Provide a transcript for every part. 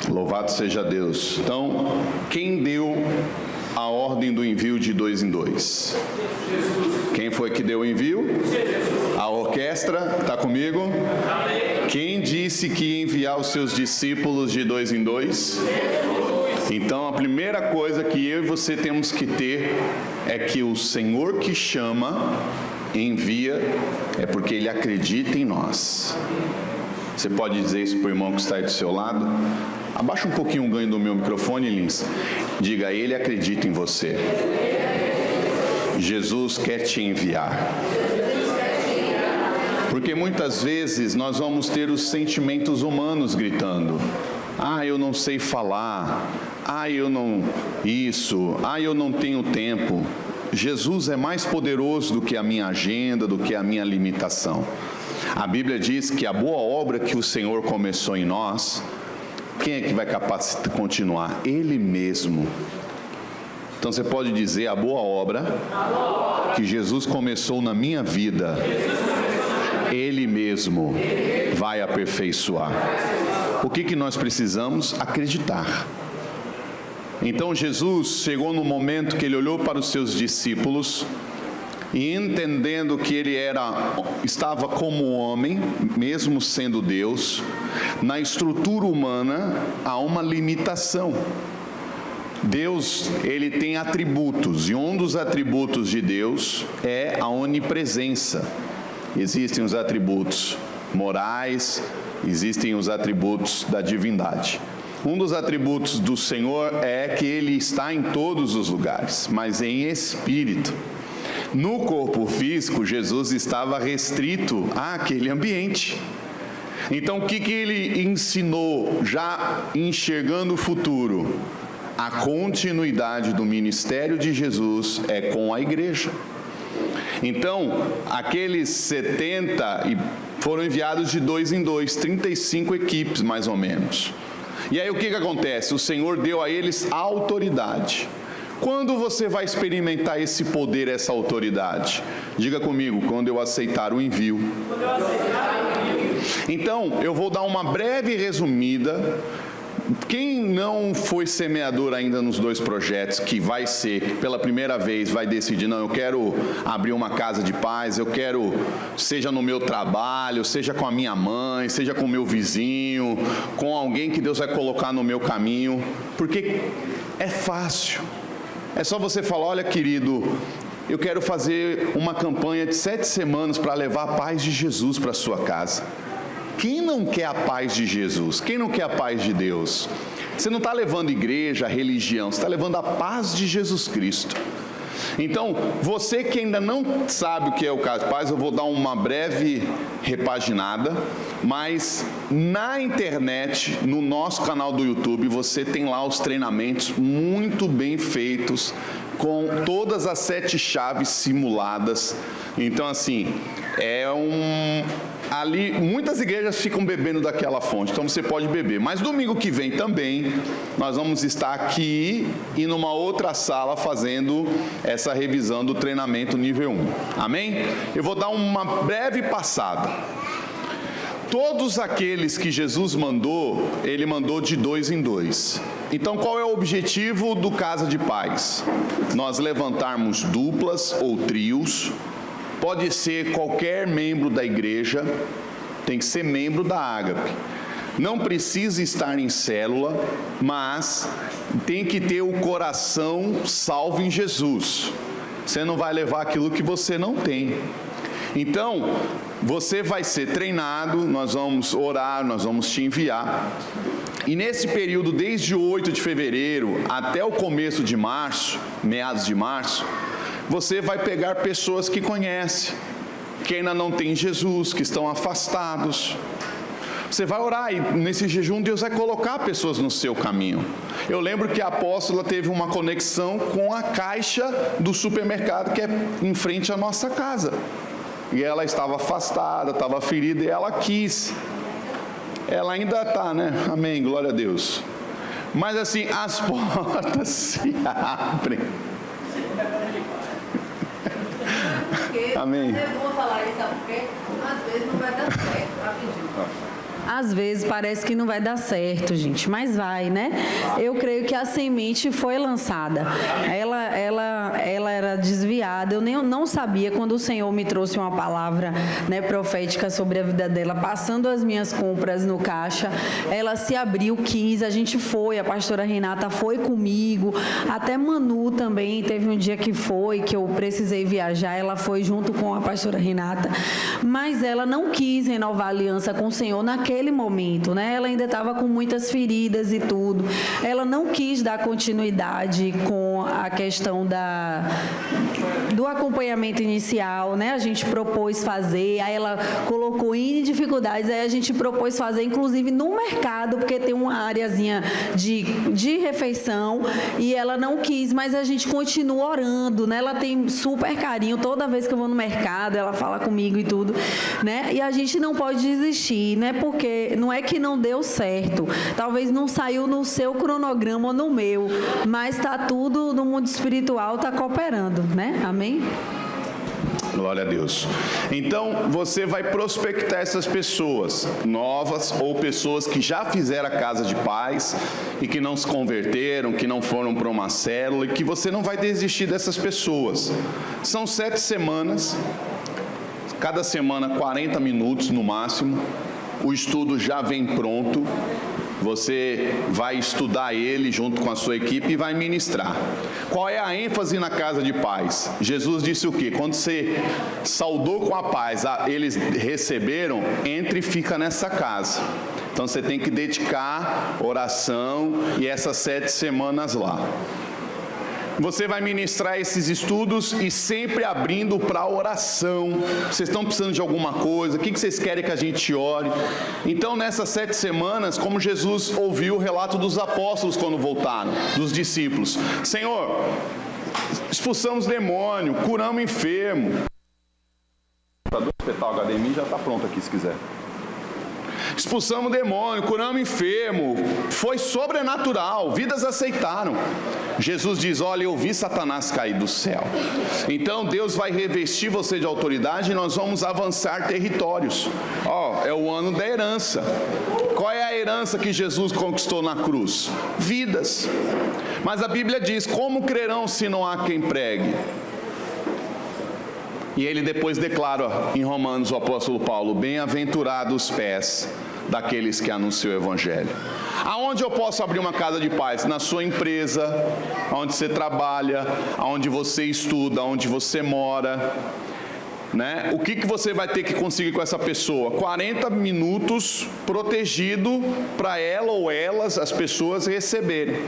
Louvado seja Deus. Então, quem deu a ordem do envio de 2 em 2? Quem foi que deu o envio? A orquestra, está comigo? Quem disse que ia enviar os seus discípulos de 2 em 2? Então, a primeira coisa que eu e você temos que ter é que o Senhor que chama, envia, é porque Ele acredita em nós. Você pode dizer isso para o irmão que está aí do seu lado? Abaixa um pouquinho o ganho do meu microfone, Lins. Diga, Ele acredita em você. Jesus quer te enviar. Porque muitas vezes nós vamos ter os sentimentos humanos gritando. Ah, eu não sei falar. Ah, eu não... Isso. Ah, eu não tenho tempo. Jesus é mais poderoso do que a minha agenda, do que a minha limitação. A Bíblia diz que a boa obra que o Senhor começou em nós, quem é que vai capacitar continuar? Ele mesmo. Então você pode dizer, a boa obra que Jesus começou na minha vida, Ele mesmo vai aperfeiçoar. O que nós precisamos? Acreditar. Então Jesus chegou no momento que Ele olhou para os seus discípulos e entendendo que Ele estava como homem, mesmo sendo Deus, na estrutura humana há uma limitação. Deus, Ele tem atributos, e um dos atributos de Deus é a onipresença. Existem os atributos morais, existem os atributos da divindade. Um dos atributos do Senhor é que Ele está em todos os lugares, mas em espírito. No corpo físico, Jesus estava restrito àquele ambiente. Então, o que Ele ensinou, já enxergando o futuro? A continuidade do ministério de Jesus é com a igreja. Então, aqueles 70 foram enviados de 2 em 2, 35 equipes mais ou menos. E aí o que acontece? O Senhor deu a eles autoridade. Quando você vai experimentar esse poder, essa autoridade? Diga comigo, quando eu aceitar o envio. Então, eu vou dar uma breve resumida. Quem não foi semeador ainda nos 2 projetos, que vai ser, pela primeira vez, vai decidir, não, eu quero abrir uma casa de paz, eu quero, seja no meu trabalho, seja com a minha mãe, seja com o meu vizinho, com alguém que Deus vai colocar no meu caminho, porque é fácil. É só você falar, olha querido, eu quero fazer uma campanha de 7 semanas para levar a paz de Jesus para a sua casa. Quem não quer a paz de Jesus? Quem não quer a paz de Deus? Você não está levando igreja, religião, você está levando a paz de Jesus Cristo. Então, você que ainda não sabe o que é o caso de paz, eu vou dar uma breve repaginada, mas na internet, no nosso canal do YouTube, você tem lá os treinamentos muito bem feitos, com todas as 7 chaves simuladas. Então, assim, ali, muitas igrejas ficam bebendo daquela fonte, então você pode beber. Mas domingo que vem também, nós vamos estar aqui e numa outra sala fazendo essa revisão do treinamento nível 1. Amém? Eu vou dar uma breve passada. Todos aqueles que Jesus mandou, Ele mandou de 2 em 2. Então, qual é o objetivo do Casa de Paz? Nós levantarmos duplas ou trios. Pode ser qualquer membro da igreja, tem que ser membro da Ágape. Não precisa estar em célula, mas tem que ter o coração salvo em Jesus. Você não vai levar aquilo que você não tem. Então, você vai ser treinado, nós vamos orar, nós vamos te enviar. E nesse período, desde 8 de fevereiro até o começo de março, meados de março, você vai pegar pessoas que conhece, que ainda não tem Jesus, que estão afastados. Você vai orar e nesse jejum Deus vai colocar pessoas no seu caminho. Eu lembro que a apóstola teve uma conexão com a caixa do supermercado que é em frente à nossa casa. E ela estava afastada, estava ferida e ela quis. Ela ainda está, né? Amém, glória a Deus. Mas assim, as portas se abrem. Porque amém. É bom falar isso, sabe por quê? Às vezes não vai dar certo, rapidinho. Às vezes parece que não vai dar certo, gente, mas vai, né? Eu creio que a semente foi lançada. Ela era desviada. Eu não sabia, quando o Senhor me trouxe uma palavra, né, profética sobre a vida dela, passando as minhas compras no caixa, ela se abriu, quis, a gente foi, a pastora Renata foi comigo, até Manu também, teve um dia que eu precisei viajar, ela foi junto com a pastora Renata, mas ela não quis renovar a aliança com o Senhor naquele momento, né? Ela ainda estava com muitas feridas e tudo. Ela não quis dar continuidade com a questão do acompanhamento inicial, né? A gente propôs fazer, aí ela colocou em dificuldades, aí a gente propôs fazer, inclusive no mercado, porque tem uma areazinha de refeição, e ela não quis, mas a gente continua orando, né? Ela tem super carinho, toda vez que eu vou no mercado, ela fala comigo e tudo, né? E a gente não pode desistir, né? Porque não é que não deu certo, talvez não saiu no seu cronograma ou no meu, mas está tudo no mundo espiritual, está cooperando, né? Amém? Glória a Deus. Então, você vai prospectar essas pessoas novas ou pessoas que já fizeram a casa de paz e que não se converteram, que não foram para uma célula, e que você não vai desistir dessas pessoas. São 7 semanas, cada semana 40 minutos no máximo. O estudo já vem pronto. Você vai estudar ele junto com a sua equipe e vai ministrar. Qual é a ênfase na casa de paz? Jesus disse o quê? Quando você saudou com a paz, eles receberam, entre e fica nessa casa. Então você tem que dedicar oração e essas 7 semanas lá. Você vai ministrar esses estudos e sempre abrindo para oração. Vocês estão precisando de alguma coisa? O que vocês querem que a gente ore? Então, nessas 7 semanas, como Jesus ouviu o relato dos apóstolos quando voltaram, dos discípulos: Senhor, expulsamos demônio, curamos enfermo. O hospital HDMI já está pronto aqui, se quiser. Expulsamos demônio, curamos enfermo, foi sobrenatural, vidas aceitaram. Jesus diz: olha, eu vi Satanás cair do céu. Então Deus vai revestir você de autoridade e nós vamos avançar territórios. É o ano da herança. Qual é a herança que Jesus conquistou na cruz? Vidas. Mas a Bíblia diz: como crerão se não há quem pregue? E ele depois declara em Romanos, o apóstolo Paulo: bem-aventurados os pés daqueles que anunciam o Evangelho. Aonde eu posso abrir uma casa de paz? Na sua empresa, onde você trabalha, onde você estuda, onde você mora, né? O que você vai ter que conseguir com essa pessoa? 40 minutos protegido para ela ou elas, as pessoas, receberem.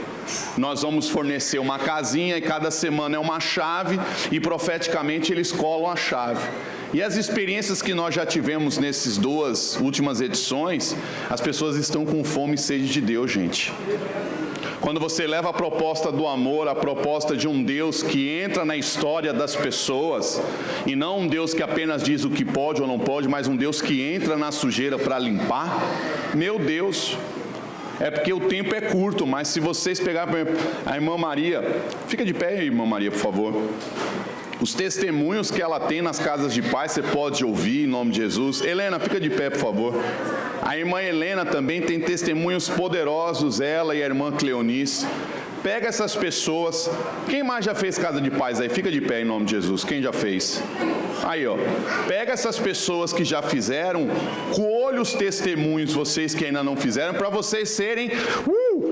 Nós vamos fornecer uma casinha e cada semana é uma chave e profeticamente eles colam a chave. E as experiências que nós já tivemos nessas 2 últimas edições, as pessoas estão com fome e sede de Deus, gente. Quando você leva a proposta do amor, a proposta de um Deus que entra na história das pessoas, e não um Deus que apenas diz o que pode ou não pode, mas um Deus que entra na sujeira para limpar, meu Deus, é porque o tempo é curto, mas se vocês pegarem a irmã Maria, fica de pé, irmã Maria, por favor. Os testemunhos que ela tem nas casas de paz, você pode ouvir em nome de Jesus. Helena, fica de pé, por favor. A irmã Helena também tem testemunhos poderosos, ela e a irmã Cleonice. Pega essas pessoas. Quem mais já fez casa de paz aí? Fica de pé em nome de Jesus. Quem já fez? Aí, pega essas pessoas que já fizeram, colhe os testemunhos, vocês que ainda não fizeram, para vocês serem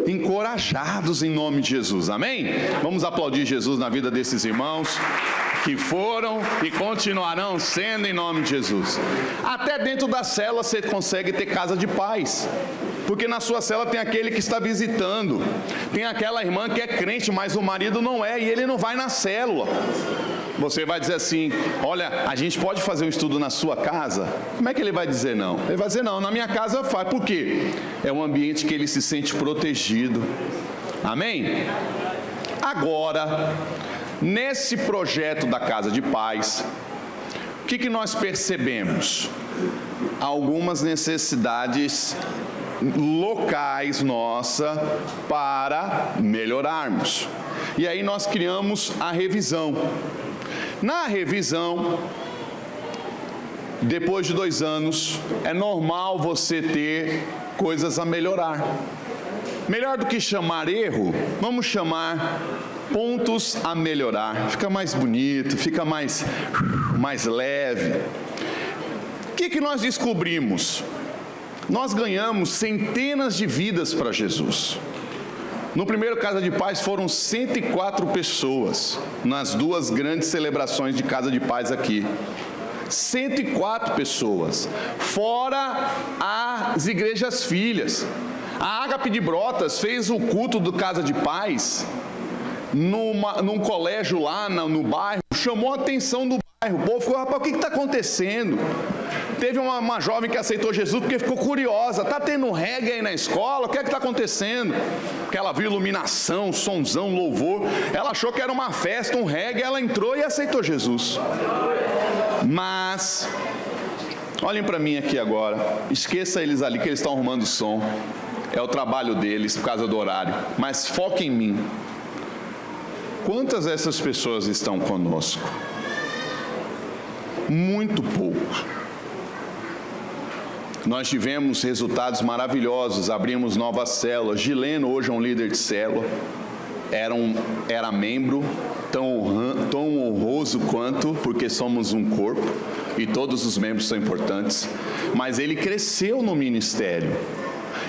encorajados em nome de Jesus. Amém? Vamos aplaudir Jesus na vida desses irmãos que foram e continuarão sendo em nome de Jesus. Até dentro da célula você consegue ter casa de paz, porque na sua célula tem aquele que está visitando, tem aquela irmã que é crente, mas o marido não é, e ele não vai na célula. Você vai dizer assim: olha, a gente pode fazer um estudo na sua casa? Como é que ele vai dizer não? Ele vai dizer: não, na minha casa faz. Por quê? É um ambiente que ele se sente protegido. Amém? Agora, nesse projeto da Casa de Paz, o que nós percebemos? Algumas necessidades locais nossa para melhorarmos. E aí nós criamos a revisão. Na revisão, depois de 2 anos, é normal você ter coisas a melhorar. Melhor do que chamar erro, vamos chamar pontos a melhorar. Fica mais bonito, fica mais leve. O que nós descobrimos? Nós ganhamos centenas de vidas para Jesus. No primeiro Casa de Paz foram 104 pessoas, nas 2 grandes celebrações de Casa de Paz aqui. 104 pessoas, fora as igrejas filhas. A Ágape de Brotas fez o culto do Casa de Paz num colégio lá no bairro, chamou a atenção do bairro. O povo ficou, rapaz, o que está acontecendo? Teve uma jovem que aceitou Jesus porque ficou curiosa. Está tendo reggae aí na escola? O que é que está acontecendo? Porque ela viu iluminação, sonzão, louvor. Ela achou que era uma festa, um reggae. Ela entrou e aceitou Jesus. Mas, olhem para mim aqui agora. Esqueça eles ali que eles estão arrumando som. É o trabalho deles por causa do horário. Mas foque em mim. Quantas dessas pessoas estão conosco? Muito pouco. Nós tivemos resultados maravilhosos, abrimos novas células. Gileno hoje é um líder de célula, era membro, tão honroso quanto, porque somos um corpo, e todos os membros são importantes, mas ele cresceu no ministério.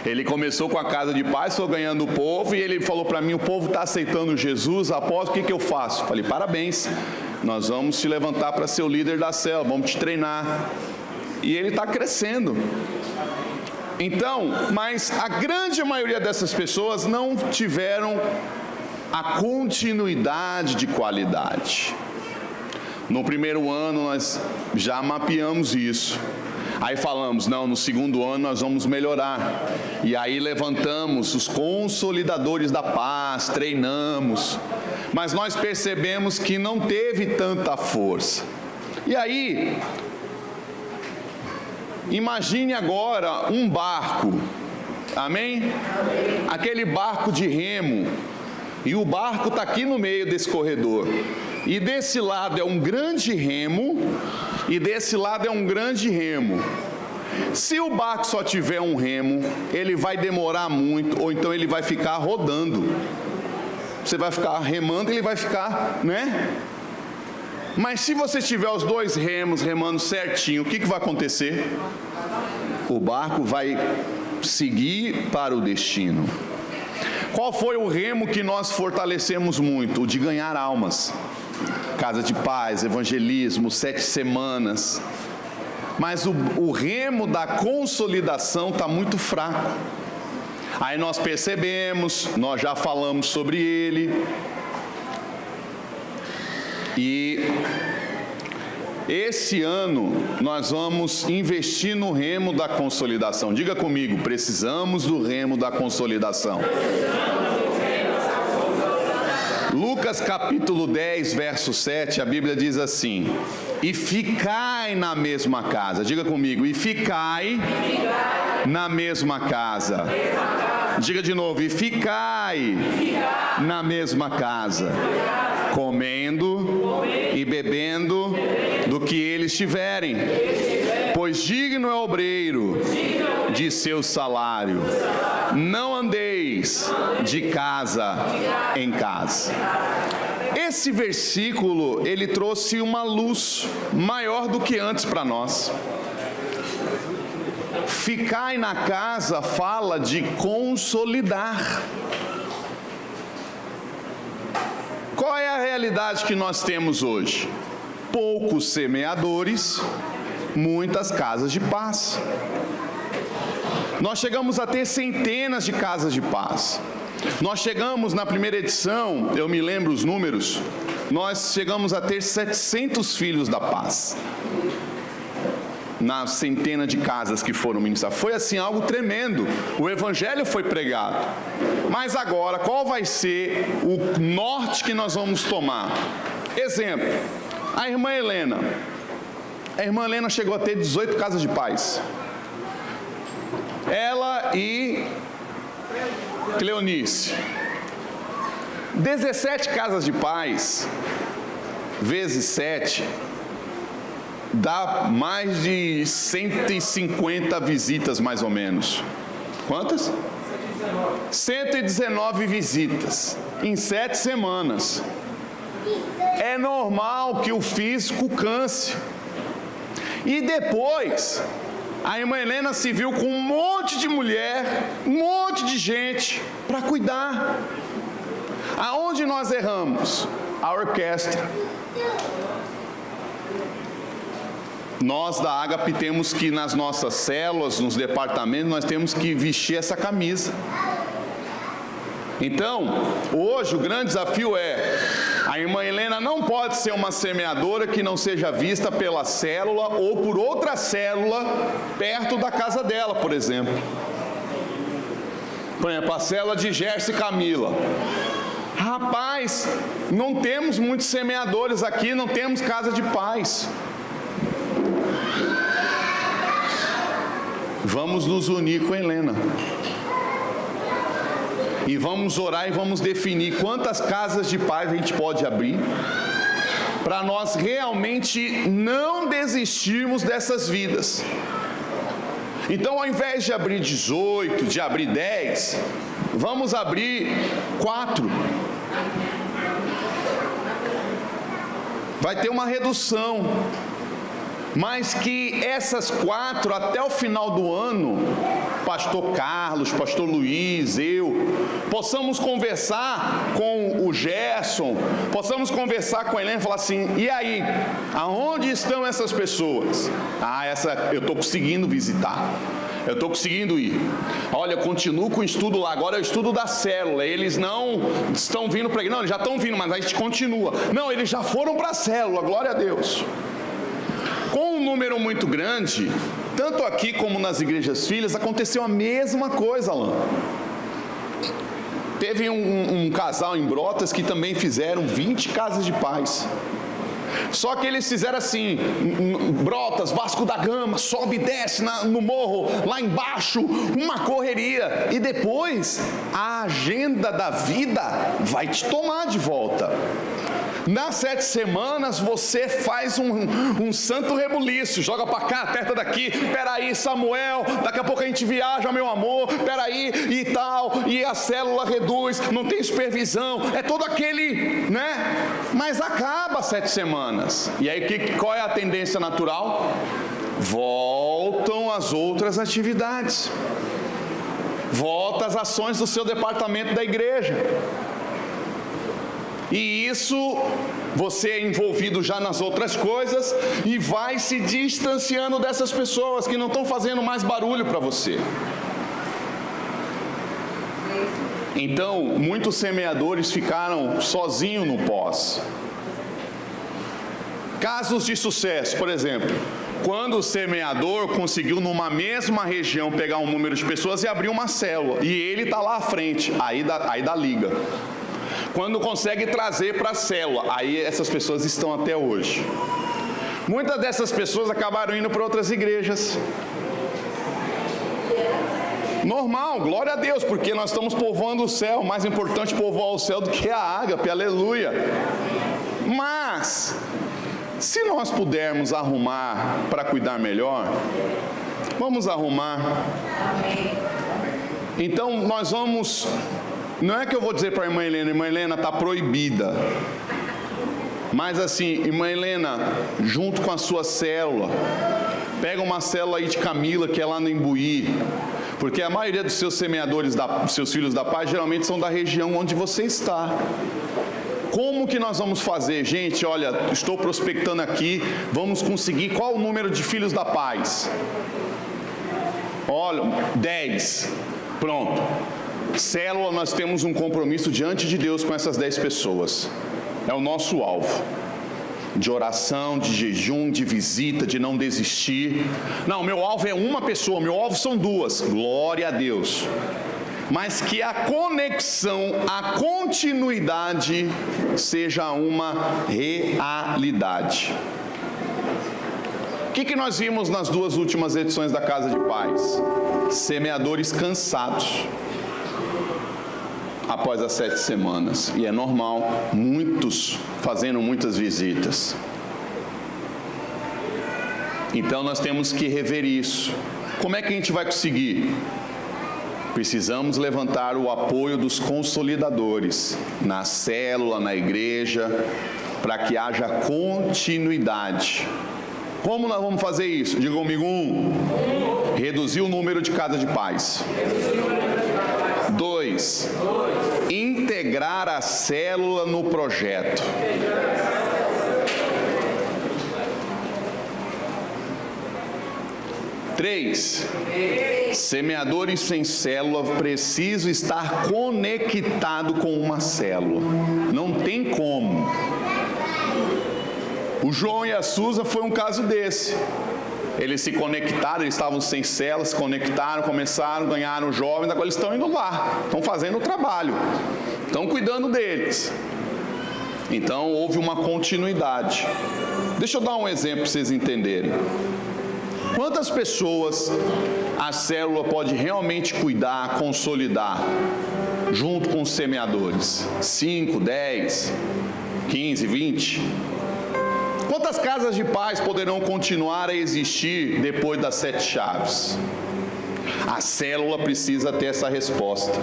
Ele começou com a Casa de Paz, foi ganhando o povo, e ele falou para mim, o povo está aceitando Jesus, apóstolo, o que eu faço? Falei, parabéns, nós vamos te levantar para ser o líder da célula, vamos te treinar. E ele está crescendo. Então, mas a grande maioria dessas pessoas não tiveram a continuidade de qualidade. No primeiro ano nós já mapeamos isso. Aí falamos, não, no segundo ano nós vamos melhorar. E aí levantamos os consolidadores da paz, treinamos. Mas nós percebemos que não teve tanta força. E aí, imagine agora um barco, amém? Aquele barco de remo, e o barco está aqui no meio desse corredor, e desse lado é um grande remo, e desse lado é um grande remo. Se o barco só tiver um remo, ele vai demorar muito, ou então ele vai ficar rodando. Você vai ficar remando, ele vai ficar, né? Mas se você tiver os 2 remos remando certinho, o que vai acontecer? O barco vai seguir para o destino. Qual foi o remo que nós fortalecemos muito? O de ganhar almas. Casa de Paz, evangelismo, 7 semanas. Mas o remo da consolidação está muito fraco. Aí nós percebemos, nós já falamos sobre ele. E esse ano nós vamos investir no remo da consolidação. Diga comigo, precisamos do remo da consolidação. Lucas capítulo 10, verso 7, a Bíblia diz assim: e ficai na mesma casa. Diga comigo, e ficai na mesma casa. Diga de novo, e ficai na mesma casa, comendo e bebendo do que eles tiverem, pois digno é o obreiro de seu salário. Não andeis de casa em casa. Esse versículo, ele trouxe uma luz maior do que antes para nós. Ficai na casa fala de consolidar. Qual é a realidade que nós temos hoje? Poucos semeadores, muitas casas de paz. Nós chegamos a ter centenas de casas de paz. Nós chegamos na primeira edição, eu me lembro os números, nós chegamos a ter 700 filhos da paz. Na centena de casas que foram ministradas. Foi assim algo tremendo. O evangelho foi pregado. Mas agora, qual vai ser o norte que nós vamos tomar? Exemplo, a irmã Helena. A irmã Helena chegou a ter 18 casas de paz. Ela e Cleonice. 17 casas de paz, vezes 7, dá mais de 150 visitas, mais ou menos. Quantas? 119 visitas em 7 semanas. É normal que o físico canse. E depois, a irmã Helena se viu com um monte de mulher, um monte de gente para cuidar. Aonde nós erramos? A orquestra. Nós da Ágape temos que, nas nossas células, nos departamentos, nós temos que vestir essa camisa. Então, hoje o grande desafio é, a irmã Helena não pode ser uma semeadora que não seja vista pela célula ou por outra célula perto da casa dela, por exemplo. Por exemplo, a célula de Gerson e Camila. Rapaz, não temos muitos semeadores aqui, não temos casa de paz. Vamos nos unir com a Helena. E vamos orar e vamos definir quantas casas de paz a gente pode abrir, para nós realmente não desistirmos dessas vidas. Então, ao invés de abrir 18, de abrir 10, vamos abrir 4. Vai ter uma redução, mas que essas 4, até o final do ano, pastor Carlos, pastor Luiz, eu, possamos conversar com o Gerson, possamos conversar com a Helena e falar assim, e aí, aonde estão essas pessoas? Eu estou conseguindo visitar, eu estou conseguindo ir. Olha, eu continuo com o estudo lá, agora é o estudo da célula, eles não estão vindo para... Não, eles já estão vindo, mas a gente continua. Não, eles já foram para a célula, glória a Deus. Com um número muito grande, tanto aqui como nas igrejas filhas, aconteceu a mesma coisa, Alain. Teve um casal em Brotas que também fizeram 20 casas de paz. Só que eles fizeram assim, Brotas, Vasco da Gama, sobe e desce no morro, lá embaixo, uma correria. E depois, a agenda da vida vai te tomar de volta. Nas 7 semanas você faz um santo rebuliço, joga para cá, aperta daqui, peraí Samuel, daqui a pouco a gente viaja, meu amor, peraí e tal, e a célula reduz, não tem supervisão, é todo aquele, né? Mas acaba 7 semanas, e aí qual é a tendência natural? Voltam as outras atividades, volta as ações do seu departamento da igreja. E isso, você é envolvido já nas outras coisas e vai se distanciando dessas pessoas que não estão fazendo mais barulho para você. Então, muitos semeadores ficaram sozinhos no pós. Casos de sucesso, por exemplo, quando o semeador conseguiu numa mesma região pegar um número de pessoas e abrir uma célula, e ele está lá à frente, aí dá liga. Quando consegue trazer para a célula, aí essas pessoas estão até hoje. Muitas dessas pessoas acabaram indo para outras igrejas. Normal, glória a Deus, porque nós estamos povoando o céu. Mais importante povoar o céu do que a ágape, aleluia. Mas, se nós pudermos arrumar para cuidar melhor, vamos arrumar. Então, nós vamos... Não é que eu vou dizer para a irmã Helena está proibida. Mas assim, irmã Helena, junto com a sua célula, pega uma célula aí de Camila, que é lá no Imbuí, porque a maioria dos seus semeadores, dos seus filhos da paz, geralmente são da região onde você está. Como que nós vamos fazer? Gente, olha, estou prospectando aqui, vamos conseguir, qual o número de filhos da paz? Olha, 10, pronto. Célula, nós temos um compromisso diante de Deus com essas 10 pessoas. É o nosso alvo. De oração, de jejum, de visita, de não desistir. Não, meu alvo é uma pessoa, meu alvo são 2. Glória a Deus. Mas que a conexão, a continuidade seja uma realidade. O que nós vimos nas 2 últimas edições da Casa de Paz? Semeadores cansados. Após as 7 semanas, e é normal, muitos fazendo muitas visitas. Então nós temos que rever isso. Como é que a gente vai conseguir? Precisamos levantar o apoio dos consolidadores na célula, na igreja, para que haja continuidade. Como nós vamos fazer isso? Diga comigo: 1. Reduzir o número de casas de paz. 2. Integrar a célula no projeto. 3. Semeadores sem célula precisam estar conectado com uma célula. Não tem como. O João e a Suza foi um caso desse. Eles se conectaram, eles estavam sem célula, se conectaram, começaram, ganharam jovens, agora eles estão indo lá, estão fazendo o trabalho, estão cuidando deles. Então houve uma continuidade. Deixa eu dar um exemplo para vocês entenderem. Quantas pessoas a célula pode realmente cuidar, consolidar, junto com os semeadores? 5, 10, 15, 20? Quantas casas de paz poderão continuar a existir depois das 7 chaves? A célula precisa ter essa resposta.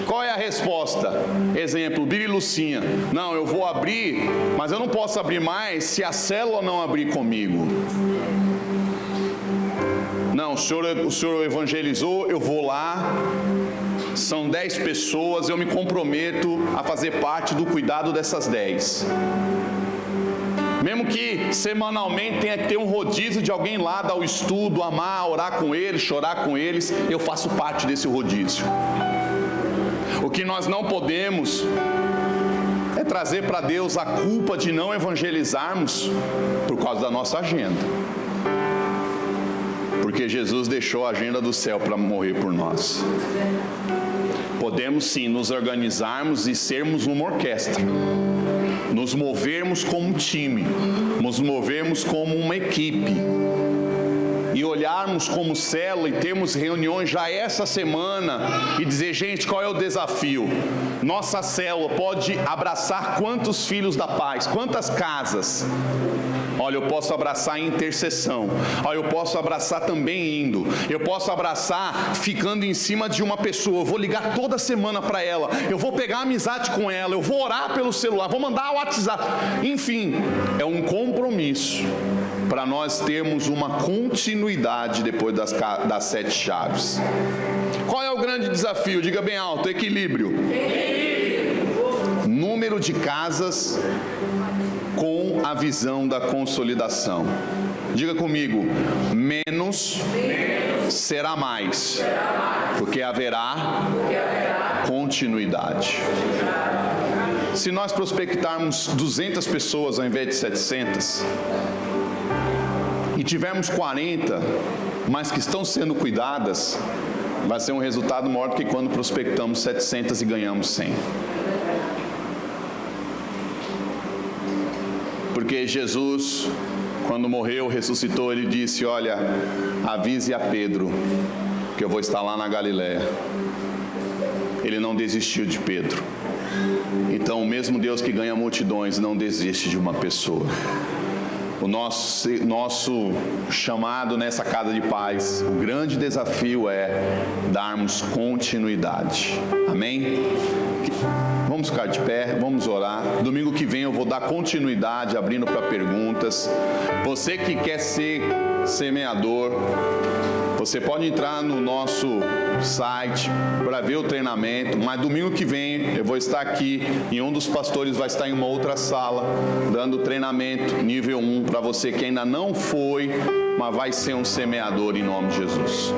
Qual é a resposta? Exemplo, Bíblia e Lucinha. Não, eu vou abrir, mas eu não posso abrir mais se a célula não abrir comigo. Não, o senhor evangelizou, eu vou lá, são 10 pessoas, eu me comprometo a fazer parte do cuidado dessas 10. Mesmo que semanalmente tenha que ter um rodízio de alguém lá, dar o estudo, amar, orar com eles, chorar com eles, eu faço parte desse rodízio. O que nós não podemos é trazer para Deus a culpa de não evangelizarmos por causa da nossa agenda. Porque Jesus deixou a agenda do céu para morrer por nós. Podemos sim nos organizarmos e sermos uma orquestra. Nos movermos como um time. Nos movermos como uma equipe. E olharmos como célula e termos reuniões já essa semana e dizer: gente, qual é o desafio? Nossa célula pode abraçar quantos filhos da paz? Quantas casas? Olha, eu posso abraçar em intercessão. Olha, eu posso abraçar também indo. Eu posso abraçar ficando em cima de uma pessoa. Eu vou ligar toda semana para ela. Eu vou pegar amizade com ela. Eu vou orar pelo celular. Vou mandar o WhatsApp. Enfim, é um compromisso para nós termos uma continuidade depois das 7 chaves. Qual é o grande desafio? Diga bem alto: equilíbrio. Número de casas com a visão da consolidação. Diga comigo: menos será mais, porque haverá continuidade. Se nós prospectarmos 200 pessoas ao invés de 700, e tivermos 40, mas que estão sendo cuidadas, vai ser um resultado maior do que quando prospectamos 700 e ganhamos 100. Porque Jesus, quando morreu, ressuscitou, ele disse: olha, avise a Pedro que eu vou estar lá na Galileia. Ele não desistiu de Pedro. Então, o mesmo Deus que ganha multidões não desiste de uma pessoa. O nosso chamado nessa casa de paz, o grande desafio é darmos continuidade. Amém? Vamos ficar de pé, vamos orar. Domingo que vem eu vou dar continuidade, abrindo para perguntas. Você que quer ser semeador, você pode entrar no nosso site para ver o treinamento, mas domingo que vem eu vou estar aqui e um dos pastores vai estar em uma outra sala, dando treinamento nível 1 para você que ainda não foi, mas vai ser um semeador em nome de Jesus.